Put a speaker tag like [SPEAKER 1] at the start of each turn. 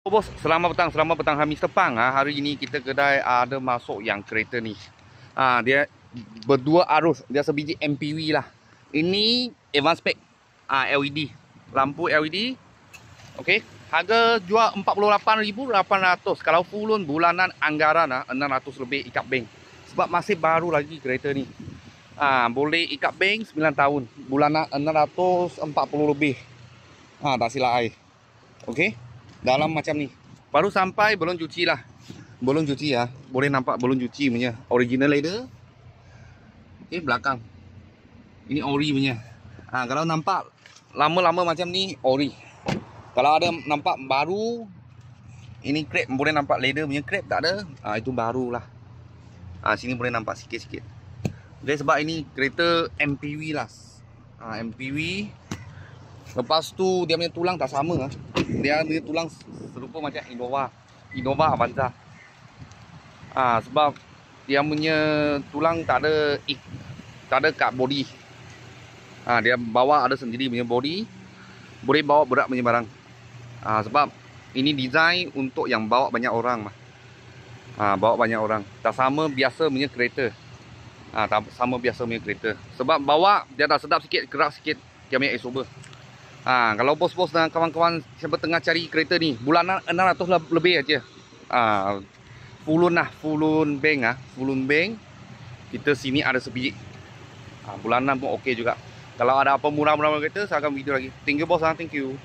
[SPEAKER 1] Bos, selamat petang Mr. Pang. Hari ini kita kedai ada masuk yang kereta ni. Dia berdua arus, dia sebiji MPV lah. Ini advance spec. LED, lampu LED. Okey, harga jual 48,800. Kalau full loan bulanan anggaran 600 lebih ikat bank. Sebab masih baru lagi kereta ni. Boleh ikat bank 9 tahun. Bulanan 640 lebih. Tak silap ai. Okey. Dalam macam ni. Baru sampai belum cuci lah. Belum cuci ya. Boleh nampak belum cuci punya. Original leather. Okey, belakang. Ini ori punya. Kalau nampak lama-lama macam ni ori. Kalau ada nampak baru, ini krep, boleh nampak leather punya krep tak ada. Itu barulah. Sini boleh nampak sikit-sikit. Jadi sebab ini kereta MPV lah. MPV. Lepas tu dia punya tulang tak sama. Dia punya tulang serupa macam Innova Avanza. Sebab dia punya tulang tak ada kat body. Dia bawa ada sendiri punya body. Boleh bawa berat punya barang. Sebab ini design untuk yang bawa banyak orang. Bawa banyak orang. Tak sama biasa punya kereta. Tak sama biasa punya kereta. Sebab bawa dia dah sedap sikit, keras sikit. Dia punya exober. Kalau bos-bos dan kawan-kawan siapa tengah cari kereta ni, bulanan 600 lebih aja. Full loan bank full loan bank. Kita sini ada sebiji. Bulanan pun okey juga. Kalau ada apa murah-murah kereta, saya akan video lagi. Thank you bos, thank you.